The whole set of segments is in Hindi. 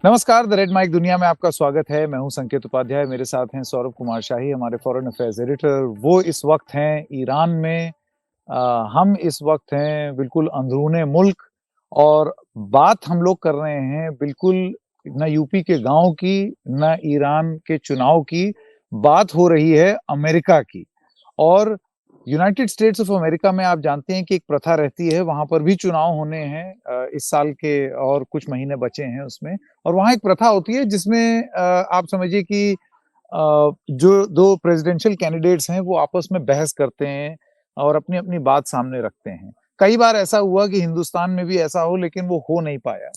नमस्कार, द रेड माइक दुनिया में आपका स्वागत है। मैं हूं संकेत उपाध्याय, मेरे साथ हैं सौरभ कुमार शाही, हमारे फॉरेन अफेयर्स एडिटर। वो इस वक्त हैं ईरान में, हम इस वक्त हैं बिल्कुल अंदरूने मुल्क, और बात हम लोग कर रहे हैं बिल्कुल न यूपी के गांव की, न ईरान के चुनाव की, बात हो रही है अमेरिका की। और यूनाइटेड स्टेट्स ऑफ अमेरिका में आप जानते हैं कि एक प्रथा रहती है, वहां पर भी चुनाव होने हैं इस साल के, और कुछ महीने बचे हैं उसमें। और वहां एक प्रथा होती है जिसमें आप समझिए कि जो दो प्रेसिडेंशियल कैंडिडेट्स हैं वो आपस में बहस करते हैं और अपनी अपनी बात सामने रखते हैं। कई बार ऐसा हुआ कि हिंदुस्तान में भी ऐसा हो, लेकिन वो हो नहीं पाया।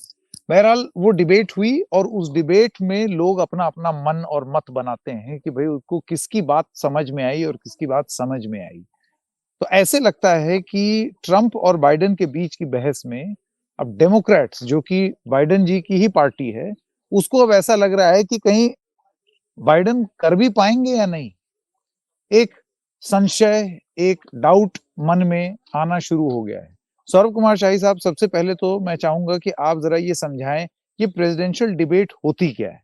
बहरहाल वो डिबेट हुई और उस डिबेट में लोग अपना अपना मन और मत बनाते हैं कि भाई उनको किसकी बात समझ में आई और किसकी बात समझ में आई। तो ऐसे लगता है कि ट्रंप और बाइडेन के बीच की बहस में अब डेमोक्रेट्स, जो कि बाइडेन जी की ही पार्टी है, उसको अब ऐसा लग रहा है कि कहीं बाइडेन कर भी पाएंगे या नहीं। एक संशय, एक डाउट मन में आना शुरू हो गया है। सौरभ कुमार शाही साहब, सबसे पहले तो मैं चाहूंगा कि आप जरा ये समझाएं कि प्रेसिडेंशियल डिबेट होती क्या है।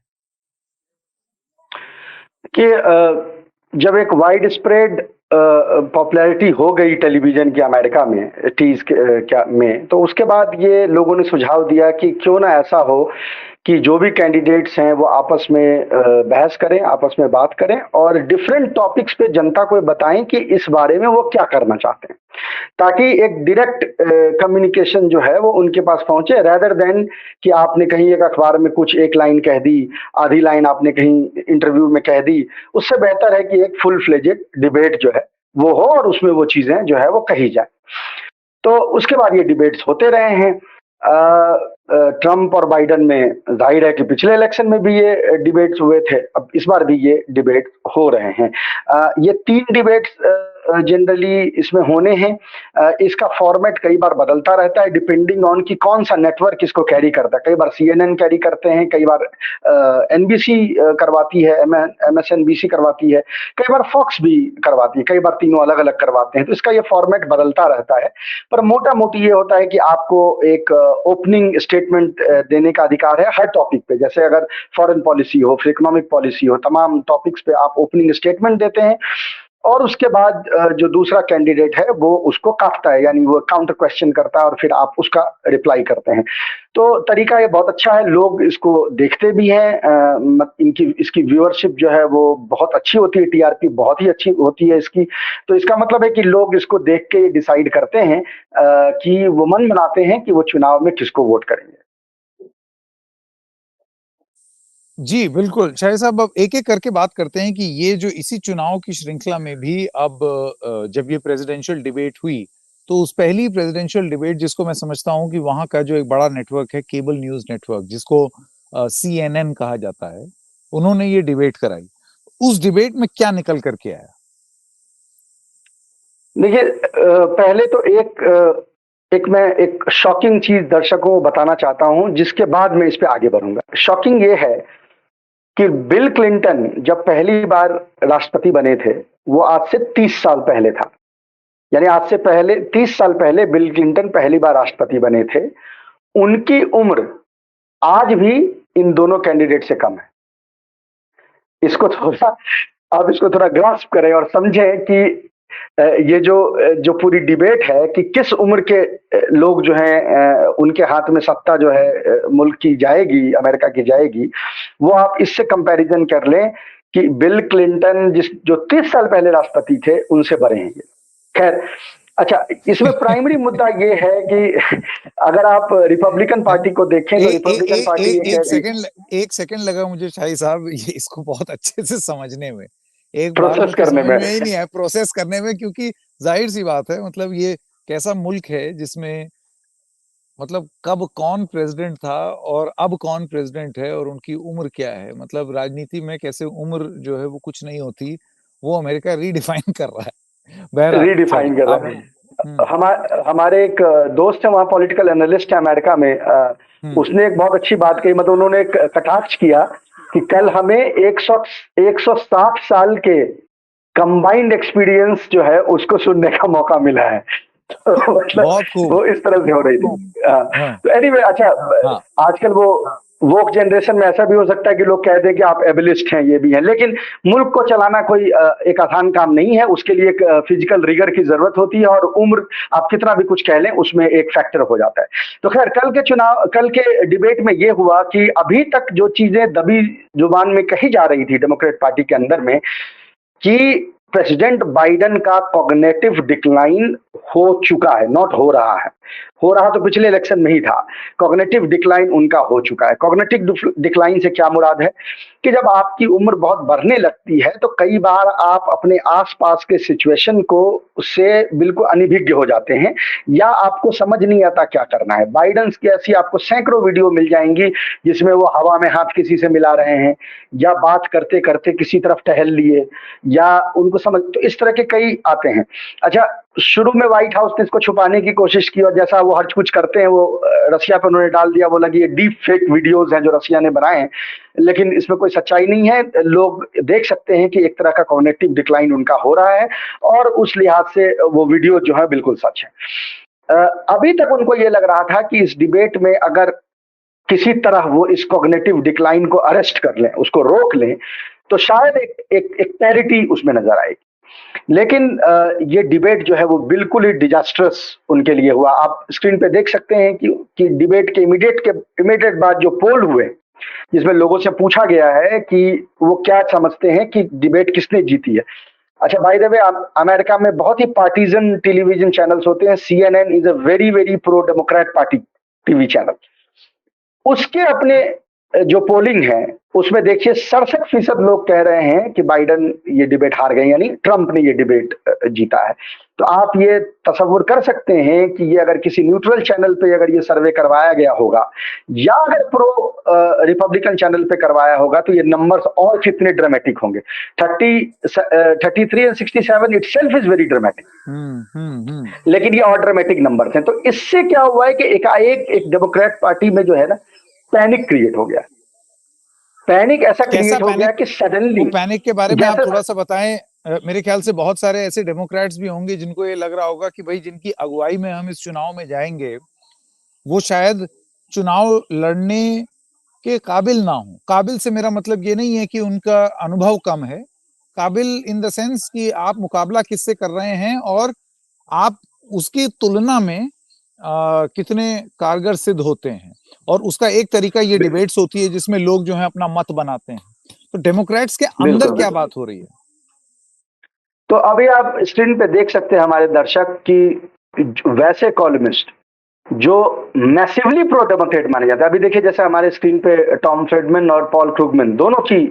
कि जब एक वाइड स्प्रेड पॉपुलैरिटी हो गई टेलीविजन की अमेरिका में, टीज क्या में, तो उसके बाद ये लोगों ने सुझाव दिया कि क्यों ना ऐसा हो कि जो भी कैंडिडेट्स हैं वो आपस में बहस करें, आपस में बात करें और डिफरेंट टॉपिक्स पे जनता को बताएं कि इस बारे में वो क्या करना चाहते हैं, ताकि एक डायरेक्ट कम्युनिकेशन जो है वो उनके पास पहुंचे, रेदर देन कि आपने कहीं एक अखबार में कुछ एक लाइन कह दी, आधी लाइन आपने कहीं इंटरव्यू में कह दी। उससे बेहतर है कि एक फुल फ्लेजेड डिबेट जो है वो हो और उसमें वो चीजें जो है वो कही जाए। तो उसके बाद ये डिबेट्स होते रहे हैं ट्रंप और बाइडेन में। जाहिर है कि पिछले इलेक्शन में भी ये डिबेट्स हुए थे, अब इस बार भी ये डिबेट हो रहे हैं। ये 3 डिबेट्स जनरली इसमें होने हैं। इसका फॉर्मेट कई बार बदलता रहता है डिपेंडिंग ऑन कि कौन सा नेटवर्क इसको कैरी करता है। कई बार CNN कैरी करते हैं, कई बार NBC करवाती है, MSNBC करवाती है, कई बार फॉक्स भी करवाती है, कई बार तीनों अलग अलग करवाते हैं। तो इसका ये फॉर्मेट बदलता रहता है, पर मोटा मोटी ये होता है कि आपको एक ओपनिंग स्टेटमेंट देने का अधिकार है हर टॉपिक पे। जैसे अगर फॉरेन पॉलिसी हो, फिर इकोनॉमिक पॉलिसी हो, तमाम टॉपिक्स पे आप ओपनिंग स्टेटमेंट देते हैं और उसके बाद जो दूसरा कैंडिडेट है वो उसको काटता है, यानी वो काउंटर क्वेश्चन करता है और फिर आप उसका रिप्लाई करते हैं। तो तरीका ये बहुत अच्छा है, लोग इसको देखते भी हैं। इसकी व्यूअरशिप जो है वो बहुत अच्छी होती है, TRP बहुत ही अच्छी होती है इसकी। तो इसका मतलब है कि लोग इसको देख के डिसाइड करते हैं कि वो मन बनाते हैं कि वो चुनाव में किसको वोट करेंगे। जी बिल्कुल शाहिद साहब, अब एक एक करके बात करते हैं कि ये जो इसी चुनाव की श्रृंखला में भी अब जब ये प्रेसिडेंशियल डिबेट हुई, तो उस पहली प्रेसिडेंशियल डिबेट, जिसको मैं समझता हूं कि वहां का जो एक बड़ा नेटवर्क है, केबल न्यूज नेटवर्क, जिसको CNN कहा जाता है, उन्होंने ये डिबेट कराई। उस डिबेट में क्या निकल करके आया? देखिए, पहले तो मैं एक शॉकिंग चीज दर्शकों को बताना चाहता हूं, जिसके बाद मैं इस पे आगे बढ़ूंगा। शॉकिंग ये है कि बिल क्लिंटन जब पहली बार राष्ट्रपति बने थे, वो आज से 30 साल पहले था। यानी आज से पहले 30 साल पहले बिल क्लिंटन पहली बार राष्ट्रपति बने थे। उनकी उम्र आज भी इन दोनों कैंडिडेट से कम है। आप इसको थोड़ा ग्रास्प करें और समझें कि ये जो पूरी डिबेट है कि किस उम्र के लोग जो हैं उनके हाथ में सत्ता जो है मुल्क की जाएगी, अमेरिका की जाएगी, वो आप इससे कंपैरिजन कर लें कि बिल क्लिंटन जो 30 साल पहले राष्ट्रपति थे उनसे बड़े हैं। खैर, अच्छा, इसमें प्राइमरी मुद्दा ये है कि अगर आप रिपब्लिकन पार्टी को देखें तो रिपब्लिकन पार्टी एक सेकंड लगा मुझे शाही साहब ये इसको बहुत अच्छे से समझने में। एक बार प्रोसेस में तो करने समझ में में ही नहीं है, प्रोसेस करने में, क्योंकि जाहिर सी बात है, मतलब ये कैसा मुल्क है जिसमें मतलब कब कौन प्रेसिडेंट था और अब कौन प्रेसिडेंट है और उनकी उम्र क्या है। मतलब राजनीति में कैसे उम्र जो है वो कुछ नहीं होती, वो अमेरिका रीडिफाइन कर रहा है। बहरहाल रीडिफाइन कर रहा है। हम्म हमारे एक दोस्त है वहाँ, पॉलिटिकल एनालिस्ट है अमेरिका में। उसने एक बहुत अच्छी बात कही, मतलब उन्होंने एक कटाक्ष किया कि कल हमें 160 साल के कंबाइंड एक्सपीरियंस जो है उसको सुनने का मौका मिला है। तो मतलब वो इस तरह से हो रही थी। तो एनीवे, अच्छा, आजकल वो वोक जनरेशन में ऐसा भी हो सकता है कि लोग कह दें कि आप एबलिस्ट हैं, ये भी हैं, लेकिन मुल्क को चलाना कोई एक आसान काम नहीं है। उसके लिए एक फिजिकल रिगर की जरूरत होती है, और उम्र आप कितना भी कुछ कह लें उसमें एक फैक्टर हो जाता है। तो खैर, कल के डिबेट में ये हुआ कि अभी तक जो चीजें दबी जुबान में कही जा रही थी डेमोक्रेट पार्टी के अंदर में, कि प्रेसिडेंट बाइडेन का कॉग्निटिव डिक्लाइन हो चुका है, नॉट हो रहा है, हो रहा तो पिछले इलेक्शन में ही था। कॉग्निटिव डिक्लाइन उनका हो चुका है। कॉग्निटिव डिक्लाइन से क्या मुराद है कि जब आपकी उम्र बहुत बढ़ने लगती है तो कई बार आप अपने आसपास के सिचुएशन को उससे बिल्कुल अनभिज्ञ हो जाते हैं, या आपको समझ नहीं आता क्या करना है। बाइडेन की ऐसी आपको सैकड़ों वीडियो मिल जाएंगी जिसमें वो हवा में हाथ किसी से मिला रहे हैं, या बात करते करते किसी तरफ टहल लिए, या उनको समझ, तो इस तरह के कई आते हैं। अच्छा, शुरू में व्हाइट हाउस ने इसको छुपाने की कोशिश की, और जैसा वो हर कुछ करते हैं वो रसिया पे उन्होंने डाल दिया, बोला कि ये डीप फेक वीडियोस हैं जो रसिया ने बनाए हैं, लेकिन इसमें कोई सच्चाई नहीं है। लोग देख सकते हैं कि एक तरह का कॉग्निटिव डिक्लाइन उनका हो रहा है, और उस लिहाज से वो वीडियो जो है बिल्कुल सच है। अभी तक उनको ये लग रहा था कि इस डिबेट में अगर किसी तरह वो इस कॉग्निटिव डिक्लाइन को अरेस्ट कर लें, उसको रोक लें, तो शायद एक पैरिटी उसमें नजर आएगी। लेकिन ये डिबेट जो है वो बिल्कुल ही डिजास्ट्रस उनके लिए हुआ। आप स्क्रीन पे देख सकते हैं कि डिबेट के इमीडिएट बाद जो पोल हुए, जिसमें लोगों से पूछा गया है कि वो क्या समझते हैं कि डिबेट किसने जीती है। अच्छा, बाय द वे, अमेरिका में बहुत ही पार्टीजन टेलीविजन चैनल्स होते हैं। CNN is a very very pro Democrat party TV channel. उसके अपने जो पोलिंग है उसमें देखिए 67% लोग कह रहे हैं कि बाइडेन ये डिबेट हार गए, यानी ट्रंप ने ये डिबेट जीता है। तो आप ये तसव्वुर कर सकते हैं कि ये अगर किसी न्यूट्रल चैनल पे अगर ये सर्वे करवाया गया होगा, या अगर प्रो रिपब्लिकन चैनल पे करवाया होगा, तो ये नंबर्स और कितने ड्रामेटिक होंगे। 33 और 67 इटसेल्फ इज वेरी ड्रामेटिक, लेकिन ये और ड्रामेटिक नंबर्स हैं। तो इससे क्या हुआ है कि एकाएक एक डेमोक्रेट पार्टी में जो है ना, पैनिक क्रिएट हो गया। पैनिक ऐसा क्रिएट हो गया कि सडनली, पैनिक के बारे में आप थोड़ा सा बताएं। मेरे ख्याल से बहुत सारे ऐसे डेमोक्रेट्स भी होंगे जिनको ये लग रहा होगा कि भाई जिनकी अगुवाई में हम इस चुनाव में जाएंगे वो शायद चुनाव लड़ने के काबिल ना हो। काबिल से मेरा मतलब ये नहीं है कि उनका अनुभव कम है, काबिल इन द सेंस कि आप मुकाबला किससे कर रहे हैं और आप उसकी तुलना में कितने कारगर सिद्ध होते हैं। और उसका एक तरीका ये डिबेट्स होती है जिसमें लोग जो है अपना मत बनाते हैं। तो डेमोक्रेट्स के अंदर क्या बात हो रही है? तो अभी आप स्क्रीन पे देख सकते हैं हमारे दर्शक की वैसे कॉलमिस्ट जो मैसिवली प्रो डेमोक्रेट माने जाते हैं। अभी देखिए, जैसे हमारे स्क्रीन पे टॉम फ्रेडमैन और पॉल क्रूगमैन दोनों की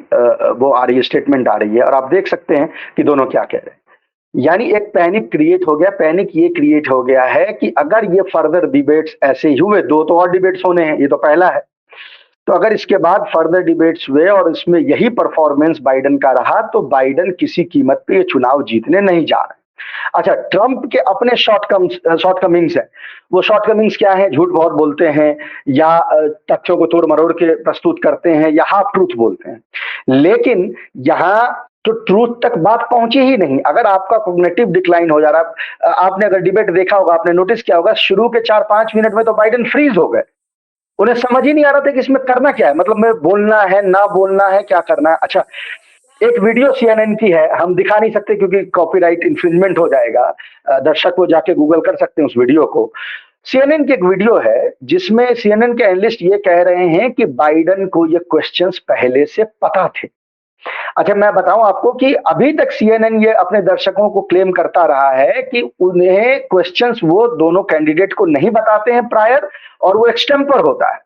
वो आ रही है, स्टेटमेंट आ रही है, और आप देख सकते हैं कि दोनों क्या कह रहे हैं। यानी एक पैनिक क्रिएट हो गया। पैनिक ये क्रिएट हो गया है कि अगर ये फर्दर डिबेट्स ऐसे ही हुए, 2 तो और डिबेट्स होने हैं, ये तो पहला है, तो अगर इसके बाद फर्दर डिबेट्स हुए और इसमें यही परफॉर्मेंस बाइडेन का रहा, तो बाइडेन किसी कीमत पे ये चुनाव जीतने नहीं जा रहे। अच्छा, ट्रंप के अपने शॉर्टकमिंग्स है। वो शॉर्टकमिंग्स क्या है? झूठ बहुत बोलते हैं, या तथ्यों को तोड़ मरोड़ के प्रस्तुत करते हैं, या हाफ ट्रूथ बोलते हैं। लेकिन यहाँ तो ट्रूथ तक बात पहुंची ही नहीं। अगर आपका कॉग्निटिव डिक्लाइन हो जा रहा, आपने अगर डिबेट देखा होगा, आपने नोटिस किया होगा, शुरू के 4-5 मिनट में तो बाइडेन फ्रीज हो गए। उन्हें समझ ही नहीं आ रहा था कि इसमें करना क्या है, मतलब मैं बोलना है, ना बोलना है, क्या करना है। अच्छा, एक वीडियो CNN की है, हम दिखा नहीं सकते क्योंकि कॉपीराइट इंफ्रिंजमेंट हो जाएगा। दर्शक वो जाके गूगल कर सकते हैं उस वीडियो को। CNN की एक वीडियो है जिसमें CNN के एनालिस्ट ये कह रहे हैं कि बाइडेन को ये क्वेश्चंस पहले से पता थे। अच्छा, मैं बताऊं आपको कि अभी तक CNN ये अपने दर्शकों को क्लेम करता रहा है कि उन्हें क्वेश्चंस वो दोनों कैंडिडेट को नहीं बताते हैं प्रायर, और वो एक्सटेम्पर होता है।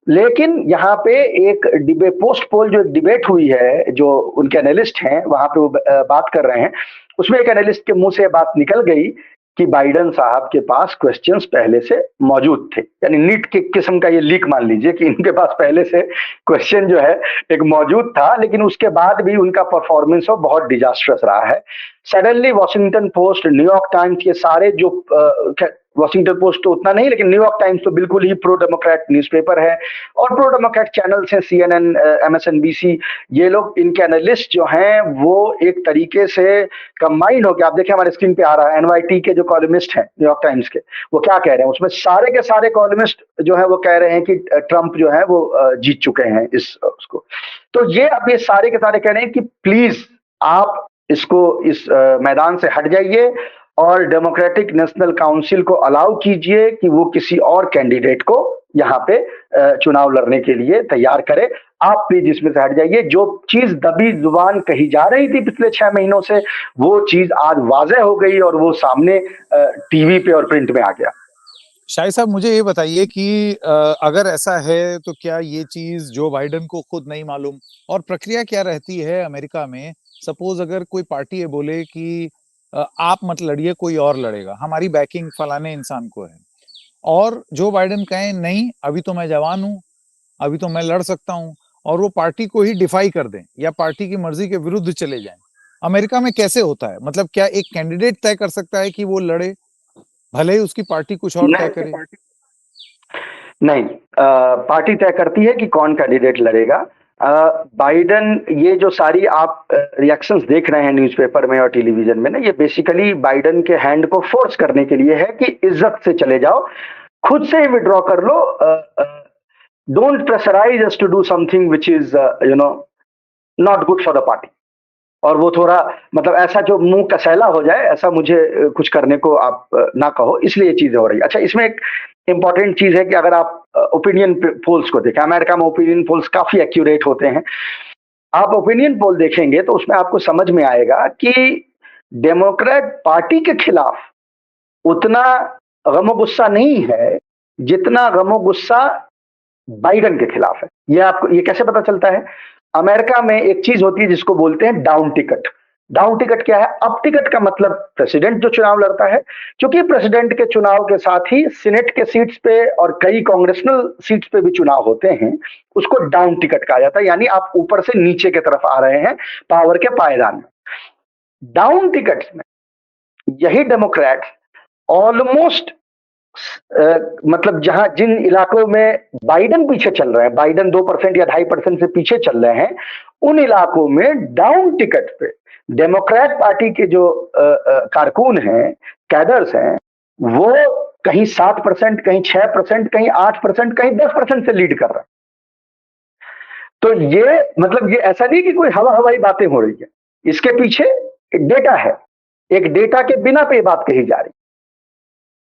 लेकिन यहाँ पे एक डिबेट, पोस्ट पोल जो डिबेट हुई है, जो उनके एनालिस्ट हैं वहां पे वो बात कर रहे हैं, उसमें एक एनालिस्ट के मुंह से बात निकल गई कि बाइडेन साहब के पास क्वेश्चंस पहले से मौजूद थे। यानी नीट के किस्म का ये लीक मान लीजिए कि इनके पास पहले से क्वेश्चन जो है एक मौजूद था, लेकिन उसके बाद भी उनका परफॉर्मेंस हो बहुत डिजास्ट्रस रहा है। Suddenly Washington post, New York times, ये सारे जो वॉशिंगटन पोस्ट तो उतना नहीं, लेकिन न्यूयॉर्क टाइम्स तो बिल्कुल ही प्रो डेमोक्रेट न्यूज़पेपर है, और प्रो डेमोक्रेट चैनल्स हैं, CNN, MSNBC, ये लोग, इनके एनालिस्ट जो हैं वो एक तरीके से कंबाइन होकर, आप देखें हमारे स्क्रीन पे आ रहा है, NYT के जो कॉलमिस्ट हैं न्यूयॉर्क टाइम्स के, वो क्या कह रहे हैं, उसमें सारे के सारे कॉलमिस्ट जो है वो कह रहे हैं कि ट्रंप जो है वो जीत चुके हैं इस उसको। तो ये अब ये सारे के सारे कह रहे हैं कि प्लीज आप इसको इस मैदान से हट जाइए और डेमोक्रेटिक नेशनल काउंसिल को अलाउ कीजिए कि वो किसी और कैंडिडेट को यहाँ पे चुनाव लड़ने के लिए तैयार करे। आप प्लीज इसमें से हट जाइए। जो चीज दबी जुबान कही जा रही थी पिछले 6 महीनों से, वो चीज आज वाज़ेह हो गई और वो सामने टीवी पे और प्रिंट में आ गया। शाही साहब, मुझे ये बताइए कि अगर ऐसा है तो क्या ये चीज जो बाइडेन को खुद नहीं मालूम, और प्रक्रिया क्या रहती है अमेरिका में? सपोज अगर कोई पार्टी ये बोले कि आप मत लड़िए, कोई और लड़ेगा, हमारी बैकिंग फलाने इंसान को है, और जो बाइडेन कहे नहीं अभी तो मैं जवान हूं, अभी तो मैं लड़ सकता हूं, और वो पार्टी को ही डिफाई कर दें या पार्टी की मर्जी के विरुद्ध चले जाएं, अमेरिका में कैसे होता है? मतलब क्या एक कैंडिडेट तय कर सकता है कि वो लड़े, भले ही उसकी पार्टी कुछ और तय करे? नहीं, पार्टी तय करती है कि कौन कैंडिडेट लड़ेगा। बाइडेन, ये जो सारी आप रिएक्शंस देख रहे हैं न्यूज़पेपर में और टेलीविजन में ना, ये बेसिकली बाइडेन के हैंड को फोर्स करने के लिए है कि इज्जत से चले जाओ, खुद से ही विड्रॉ कर लो, don't pressurise us to do something which is not good for the party. और वो थोड़ा मतलब ऐसा जो मुंह कसैला हो जाए, ऐसा मुझे कुछ करने को आप ना कहो, इसलिए ये चीजें हो रही है। अच्छा, इसमें एक इंपॉर्टेंट चीज है कि अगर आप ओपिनियन पोल्स को देखें, अमेरिका में ओपिनियन पोल्स काफी एक्यूरेट होते हैं। आप ओपिनियन पोल देखेंगे तो उसमें आपको समझ में आएगा कि डेमोक्रेट पार्टी के खिलाफ उतना गमो गुस्सा नहीं है जितना गमो गुस्सा बाइडेन के खिलाफ है। ये आपको ये कैसे पता चलता है? अमेरिका में एक चीज होती है जिसको बोलते हैं डाउन टिकट। डाउन टिकट क्या है? अप टिकट का मतलब प्रेसिडेंट जो चुनाव लड़ता है, क्योंकि प्रेसिडेंट के चुनाव के साथ ही सीनेट के सीट्स पे और कई कांग्रेसनल सीट्स पे भी चुनाव होते हैं, उसको डाउन टिकट कहा जाता है, यानी आप ऊपर से नीचे की तरफ आ रहे हैं पावर के पायदान में। डाउन टिकट्स में यही डेमोक्रेट ऑलमोस्ट मतलब जहां जिन इलाकों में बाइडेन पीछे चल रहे हैं, बाइडेन 2% या 2.5% से पीछे चल रहे हैं, उन इलाकों में डाउन टिकट पे डेमोक्रेट पार्टी के जो कारकुन हैं, कैडर्स हैं, वो कहीं 7%, कहीं 6%, कहीं 8%, कहीं 10% से लीड कर रहे हैं। तो ये मतलब ये ऐसा नहीं कि कोई हवाई बातें हो रही है, इसके पीछे एक डेटा है। एक डेटा के बिना पे बात कही जा रही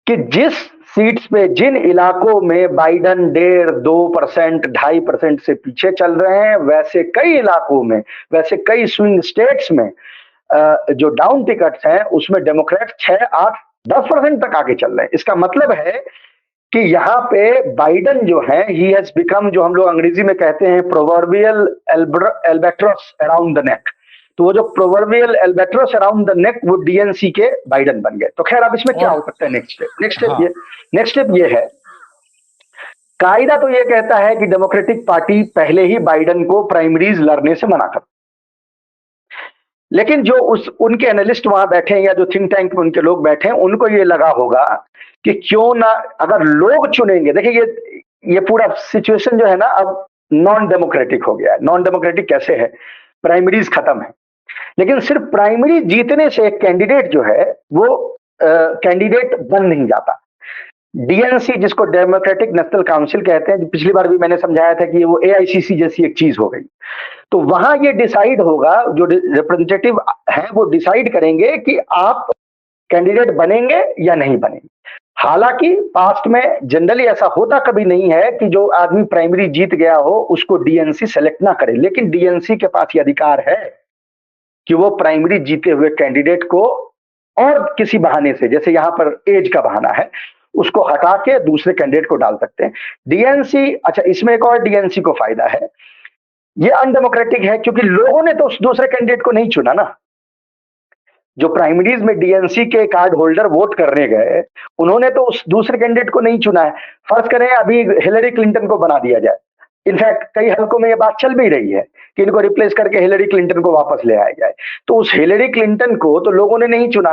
कि जिस सीट्स पे, जिन इलाकों में बाइडेन 1.5%, 2%, 2.5% से पीछे चल रहे हैं, वैसे कई इलाकों में, वैसे कई स्विंग स्टेट्स में जो डाउन टिकट्स हैं उसमें डेमोक्रेट 6, 8, 10% तक आगे चल रहे हैं। इसका मतलब है कि यहाँ पे बाइडेन जो है, ही हैज बिकम, जो हम लोग अंग्रेजी में कहते हैं, प्रोवर्बियल एल्बेट्रस अराउंड द नेक। तो वो जो प्रोवर्बियल एल्बेट्रस अराउंड द नेक, वो डीएनसी के बाइडेन बन गए। तो खैर, अब इसमें क्या हो सकता है? नेक्स्ट स्टेप ये है, कायदा तो ये कहता है कि डेमोक्रेटिक पार्टी पहले ही बाइडेन को प्राइमरीज लड़ने से मना कर, लेकिन जो उनके एनालिस्ट वहां बैठे हैं या जो थिंक टैंक में उनके लोग बैठे हैं, उनको ये लगा होगा कि क्यों ना, अगर लोग चुनेंगे, देखिए ये पूरा सिचुएशन जो है ना अब नॉन डेमोक्रेटिक हो गया है। नॉन डेमोक्रेटिक कैसे है? प्राइमरीज खत्म है, लेकिन सिर्फ प्राइमरी जीतने से एक कैंडिडेट जो है वो कैंडिडेट बन नहीं जाता। डीएनसी, जिसको डेमोक्रेटिक नेशनल काउंसिल कहते हैं, पिछली बार भी मैंने समझाया था कि वो एआईसीसी जैसी एक चीज हो गई। तो वहां ये डिसाइड होगा, जो रिप्रेजेंटेटिव है वो डिसाइड करेंगे कि आप कैंडिडेट बनेंगे या नहीं बनेंगे। हालांकि पास्ट में जनरली ऐसा होता कभी नहीं है कि जो आदमी प्राइमरी जीत गया हो उसको डीएनसी सेलेक्ट ना करे, लेकिन डीएनसी के पास ये अधिकार है कि वो प्राइमरी जीते हुए कैंडिडेट को और किसी बहाने से, जैसे यहां पर एज का बहाना है, उसको हटा के दूसरे कैंडिडेट को डाल सकते हैं। डीएनसी, अच्छा इसमें एक और डीएनसी को फायदा है, ये अनडेमोक्रेटिक है क्योंकि लोगों ने तो उस दूसरे कैंडिडेट को नहीं चुना ना। जो प्राइमरीज में डीएनसी के कार्ड होल्डर वोट करने गए, उन्होंने तो उस दूसरे कैंडिडेट को नहीं चुना है। फर्ज करें अभी हिलरी क्लिंटन को बना दिया जाए, इनफैक्ट कई हलकों में यह बात चल भी रही है कि इनको रिप्लेस करके हिलरी क्लिंटन को वापस ले आया जाए, तो उस हिलरी क्लिंटन को तो लोगों ने नहीं चुना,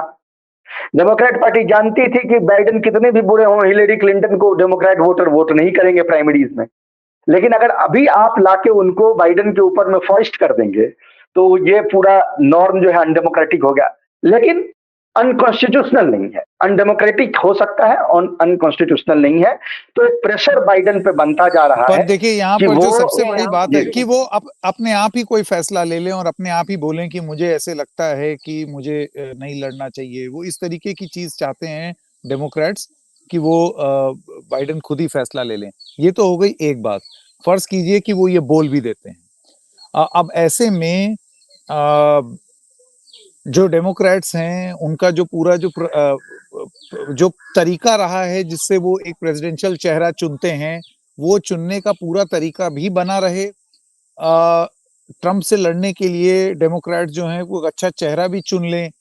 डेमोक्रेट पार्टी जानती थी कि बाइडेन कितने भी बुरे हों, हिलेरी क्लिंटन को डेमोक्रेट वोटर वोट नहीं करेंगे प्राइमरीज में। लेकिन अगर अभी आप लाके उनको बाइडेन के ऊपर में फॉइस्ट कर देंगे, तो ये पूरा नॉर्म जो है अनडेमोक्रेटिक हो गया। लेकिन अनकॉन्स्टिट्यूशनल नहीं है, अनडेमोक्रेटिक हो सकता है और अनकॉन्स्टिट्यूशनल नहीं है। तो एक प्रेशर बाइडेन पे बनता जा रहा पर है देखिए यहाँ कि पर वो जो सबसे बड़ी बात है जी कि वो अपने आप ही कोई फैसला ले लें और अपने आप ही बोलें कि मुझे ऐसे लगता है कि मुझे नहीं लड़ना चाहिए। वो इस तरीके की चीज चाहते हैं डेमोक्रेट्स कि वो बाइडेन खुद ही फैसला ले लें। ये तो हो गई एक बात। फर्ज कीजिए कि वो ये बोल भी देते हैं। अब ऐसे में जो डेमोक्रेट्स हैं उनका जो पूरा जो तरीका रहा है जिससे वो एक प्रेसिडेंशियल चेहरा चुनते हैं, वो चुनने का पूरा तरीका भी बना रहे। ट्रंप से लड़ने के लिए डेमोक्रेट जो हैं वो अच्छा चेहरा भी चुन लें।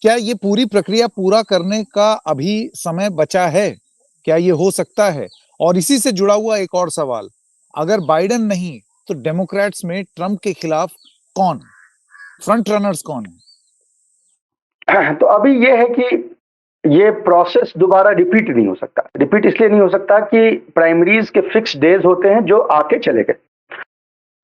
क्या ये पूरी प्रक्रिया पूरा करने का अभी समय बचा है? क्या ये हो सकता है? और इसी से जुड़ा हुआ एक और सवाल, अगर बाइडेन नहीं तो डेमोक्रेट्स में ट्रंप के खिलाफ कौन, फ्रंट रनर्स कौन है? तो अभी ये है कि ये प्रोसेस दोबारा रिपीट नहीं हो सकता। रिपीट इसलिए नहीं हो सकता कि प्राइमरीज के फिक्स डेज होते हैं जो आके चले गए।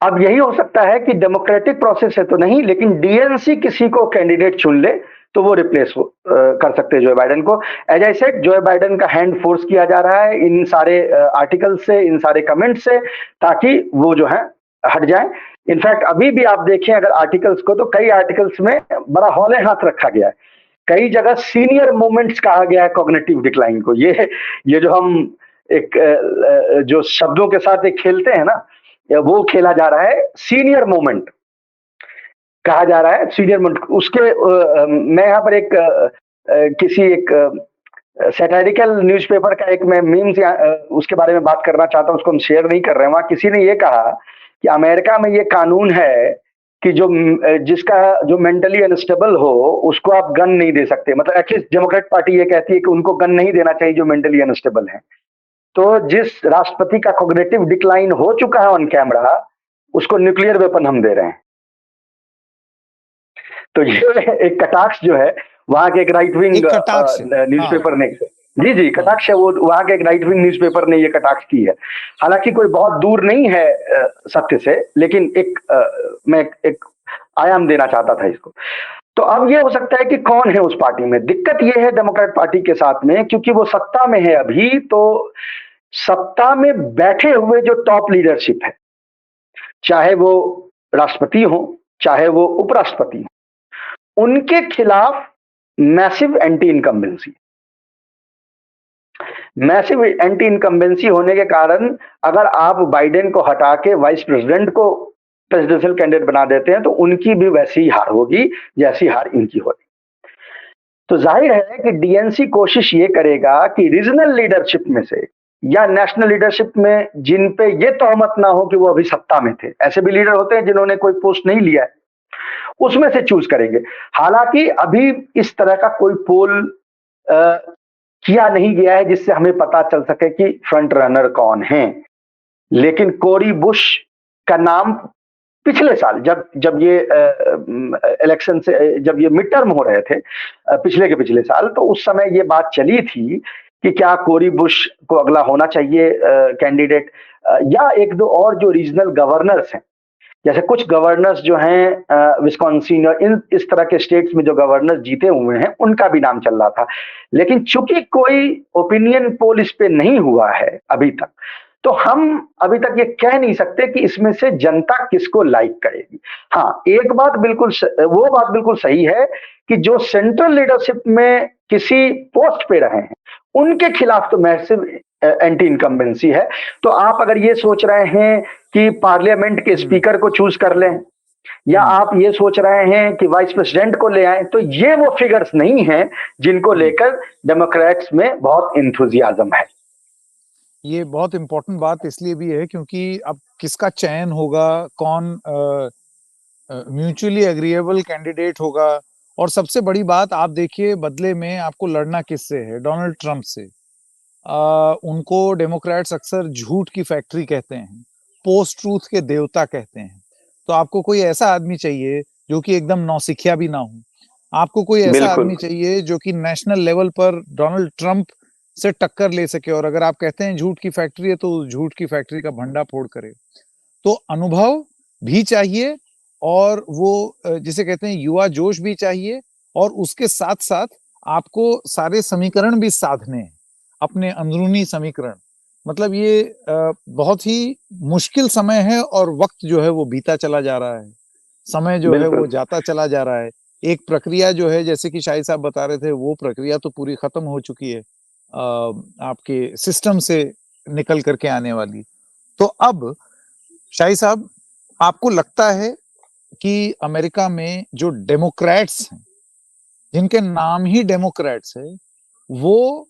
अब यही हो सकता है कि डेमोक्रेटिक प्रोसेस है तो नहीं, लेकिन डीएनसी किसी को कैंडिडेट चुन ले तो वो रिप्लेस कर सकते हैं जो बाइडेन को। As I said, Joe Biden का हैंड फोर्स किया जा रहा है इन सारे आर्टिकल से, इन सारे कमेंट से, ताकि वो जो है हट जाए। इनफैक्ट अभी भी आप देखें अगर आर्टिकल्स को, तो कई आर्टिकल्स में बड़ा हौले हाथ रखा गया है। कई जगह सीनियर मोमेंट्स कहा गया है कॉग्निटिव डिक्लाइन को। ये जो हम एक जो शब्दों के साथ एक खेलते हैं ना, वो खेला जा रहा है। सीनियर मोमेंट कहा जा रहा है, सीनियर मोमेंट। उसके मैं यहाँ पर किसी एक सैटारिकल न्यूज़पेपर का एक मैं मीम्स उसके बारे में बात करना चाहता हूँ, उसको हम शेयर नहीं कर रहे हैं। वहां किसी ने ये कहा कि अमेरिका में ये कानून है कि जिसका जो मेंटली अनस्टेबल हो उसको आप गन नहीं दे सकते। मतलब एक्चुअली डेमोक्रेट पार्टी ये कहती है कि उनको गन नहीं देना चाहिए जो मेंटली अनस्टेबल है। तो जिस राष्ट्रपति का कॉग्निटिव डिक्लाइन हो चुका है ऑन कैमरा, उसको न्यूक्लियर वेपन हम दे रहे हैं। तो ये एक कटाक्ष जो है वहां के एक राइट विंग न्यूज़पेपर ने, जी कटाक्ष है वो, वहां के एक राइट विंग न्यूज़पेपर ने ये कटाक्ष की है। हालांकि कोई बहुत दूर नहीं है सत्य से, लेकिन मैं एक आयाम देना चाहता था इसको। तो अब ये हो सकता है कि कौन है उस पार्टी में। दिक्कत ये है डेमोक्रेट पार्टी के साथ में, क्योंकि वो सत्ता में है अभी, तो सत्ता में बैठे हुए जो टॉप लीडरशिप है, चाहे वो राष्ट्रपति हो चाहे वो उपराष्ट्रपति हो, उनके खिलाफ मैसिव एंटी इनकम्बेंसी होने के कारण अगर आप बाइडेन को हटा के वाइस प्रेसिडेंट को प्रेसिडेंशियल कैंडिडेट बना देते हैं तो उनकी भी वैसी ही हार होगी जैसी हार इनकी होगी। तो जाहिर है कि डीएनसी कोशिश ये करेगा कि रीजनल लीडरशिप में से या नेशनल लीडरशिप में जिन पे ये तोहमत ना हो कि वो अभी सत्ता में थे, ऐसे भी लीडर होते हैं जिन्होंने कोई पोस्ट नहीं लिया है, उसमें से चूज करेंगे। हालांकि अभी इस तरह का कोई पोल किया नहीं गया है जिससे हमें पता चल सके कि फ्रंट रनर कौन है। लेकिन कोरी बुश का नाम पिछले साल जब ये इलेक्शन से, जब ये मिड टर्म हो रहे थे पिछले साल, तो उस समय ये बात चली थी कि क्या कोरी बुश को अगला होना चाहिए कैंडिडेट, या एक दो और जो रीजनल गवर्नर्स हैं, जैसे कुछ गवर्नर्स जो हैं विस्कॉन्सिन और इस तरह के स्टेट्स में जो गवर्नर्स जीते हुए हैं, उनका भी नाम चल रहा था। लेकिन चूंकि कोई ओपिनियन पोल इस पे नहीं हुआ है अभी तक, तो हम अभी तक ये कह नहीं सकते कि इसमें से जनता किसको लाइक करेगी। हाँ, एक बात वो बात बिल्कुल सही है कि जो सेंट्रल लीडरशिप में किसी पोस्ट पे रहे हैं, उनके खिलाफ तो मैसिव एंटी इनकम्बेंसी है। तो आप अगर ये सोच रहे हैं कि पार्लियामेंट के स्पीकर को चूज कर लें, या आप ये सोच रहे हैं कि वाइस प्रेसिडेंट को ले आए, तो ये वो फिगर्स नहीं हैं जिनको लेकर डेमोक्रेट्स में बहुत इंथुजियाज्म है। ये बहुत इंपॉर्टेंट बात इसलिए भी है क्योंकि अब किसका चयन होगा, कौन म्यूचुअली एग्रीएबल कैंडिडेट होगा, और सबसे बड़ी बात आप देखिए बदले में आपको लड़ना किससे है, डोनाल्ड ट्रंप से। उनको डेमोक्रेट्स अक्सर झूठ की फैक्ट्री कहते हैं, पोस्ट ट्रूथ के देवता कहते हैं। तो आपको कोई ऐसा आदमी चाहिए जो कि एकदम नौसिखिया भी ना हो, आपको कोई ऐसा बिल्कुल। आदमी चाहिए जो कि नेशनल लेवल पर डोनाल्ड ट्रंप से टक्कर ले सके, और अगर आप कहते हैं झूठ की फैक्ट्री है तो झूठ की फैक्ट्री का भंडा फोड़ करे। तो अनुभव भी चाहिए, और वो जिसे कहते हैं युवा जोश भी चाहिए, और उसके साथ साथ आपको सारे समीकरण भी साधने हैं, अपने अंदरूनी समीकरण। मतलब ये बहुत ही मुश्किल समय है, और वक्त जो है वो बीता चला जा रहा है, समय जो है वो बिल्कुल। जाता चला जा रहा है। एक प्रक्रिया जो है, जैसे कि शाहिद साहब बता रहे थे, वो प्रक्रिया तो पूरी खत्म हो चुकी है, आपके सिस्टम से निकल करके आने वाली। तो अब शाहिद साहब, आपको लगता है कि अमेरिका में जो डेमोक्रेट्स हैं, जिनके नाम ही डेमोक्रेट्स है, वो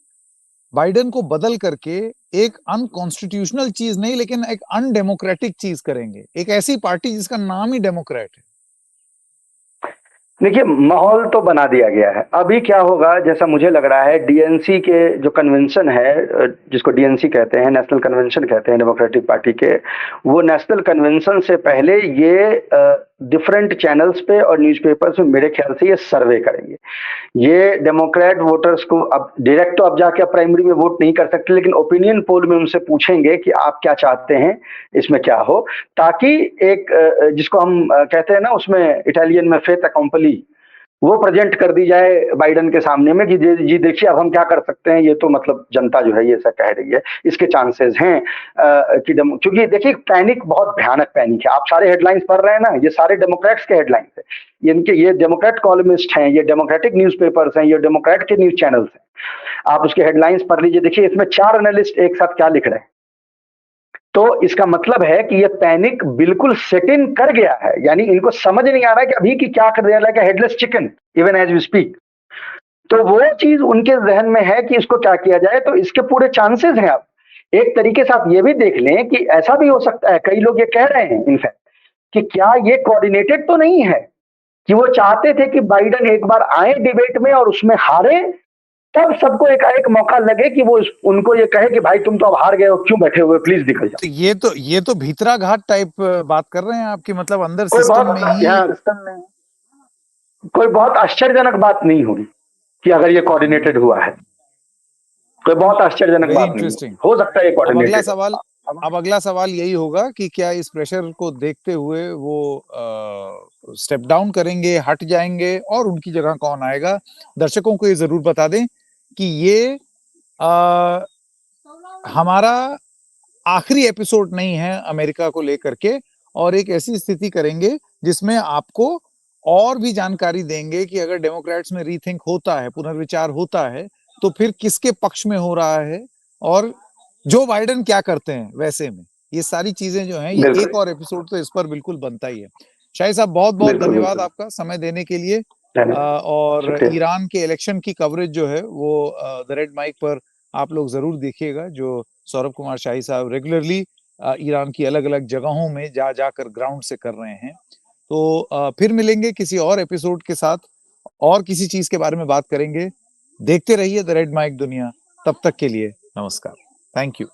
बाइडेन को बदल करके एक अनकॉन्स्टिट्यूशनल चीज नहीं, लेकिन एक अनडेमोक्रेटिक चीज करेंगे, एक ऐसी पार्टी जिसका नाम ही डेमोक्रेट है? देखिए, माहौल तो बना दिया गया है। अभी क्या होगा, जैसा मुझे लग रहा है, डीएनसी के जो कन्वेंशन है, जिसको डीएनसी कहते हैं, नेशनल कन्वेंशन कहते हैं डेमोक्रेटिक पार्टी के, वो नेशनल कन्वेंशन से पहले ये डिफरेंट चैनल्स पे और न्यूज़पेपर्स में मेरे ख्याल से ये सर्वे करेंगे। ये डेमोक्रेट वोटर्स को अब डायरेक्ट तो अब जाके आप प्राइमरी में वोट नहीं कर सकते, लेकिन ओपिनियन पोल में उनसे पूछेंगे कि आप क्या चाहते हैं, इसमें क्या हो, ताकि एक जिसको हम कहते हैं ना, उसमें इटालियन में फेत अकम्पली, वो प्रेजेंट कर दी जाए बाइडेन के सामने में कि जी देखिए अब हम क्या कर सकते हैं, ये तो मतलब जनता जो है ये ऐसा कह रही है। इसके चांसेस हैं कि क्योंकि देखिए पैनिक, बहुत भयानक पैनिक है। आप सारे हेडलाइंस पढ़ रहे हैं ना, ये सारे डेमोक्रेट्स के हेडलाइंस है, इनके ये डेमोक्रेट कॉलमिस्ट हैं, ये डेमोक्रेटिक न्यूज़पेपर्स हैं, ये डेमोक्रेट के न्यूज चैनल्स हैं। आप उसके हेडलाइंस पढ़ लीजिए, देखिए इसमें 4 एनालिस्ट एक साथ क्या लिख रहे हैं। तो इसका मतलब है कि ये पैनिक बिल्कुल सेट इन कर गया है, यानी इनको समझ नहीं आ रहा है कि अभी की क्या कर रहा है, headless chicken even as we speak. तो वो चीज उनके जहन में है कि इसको क्या किया जाए, तो इसके पूरे चांसेस हैं। आप एक तरीके से आप ये भी देख लें कि ऐसा भी हो सकता है, कई लोग ये कह रहे हैं इनफैक्ट, कि क्या ये कोऑर्डिनेटेड तो नहीं है, कि वो चाहते थे कि बाइडेन एक बार आए डिबेट में और उसमें हारे, तब सबको एक मौका लगे कि वो उनको ये कहे कि भाई तुम तो अब हार गए हो, क्यों बैठे हुए, प्लीज निकल जाओ। तो ये तो भीतरा घात टाइप बात कर रहे हैं आपकी, मतलब अंदर कोई सिस्टम बहुत में ही। कोई बहुत आश्चर्यजनक बात नहीं होगी कि अगर ये कोऑर्डिनेटेड हुआ है, कोई बहुत आश्चर्यजनक वेरी बात नहीं इंटरेस्टिंग। हो सकता है ये कोऑर्डिनेटेड। अब अगला सवाल यही होगा कि क्या इस प्रेशर को देखते हुए वो स्टेप डाउन करेंगे, हट जाएंगे, और उनकी जगह कौन आएगा? दर्शकों को ये जरूर बता दें कि ये आ, हमारा आखिरी एपिसोड नहीं है अमेरिका को लेकर के, और एक ऐसी स्थिति करेंगे जिसमें आपको और भी जानकारी देंगे कि अगर डेमोक्रेट्स में रीथिंक होता है, पुनर्विचार होता है, तो फिर किसके पक्ष में हो रहा है, और जो बाइडेन क्या करते हैं वैसे में। ये सारी चीजें जो हैं, ये एक और एपिसोड तो इस पर बिल्कुल बनता ही है। शाहिद साहब, बहुत बहुत धन्यवाद आपका समय देने के लिए। और ईरान के इलेक्शन की कवरेज जो है वो द रेड माइक पर आप लोग जरूर देखिएगा, जो सौरभ कुमार शाही साहब रेगुलरली ईरान की अलग अलग जगहों में जा जाकर ग्राउंड से कर रहे हैं। तो फिर मिलेंगे किसी और एपिसोड के साथ, और किसी चीज के बारे में बात करेंगे। देखते रहिए द रेड माइक दुनिया। तब तक के लिए नमस्कार। Thank you.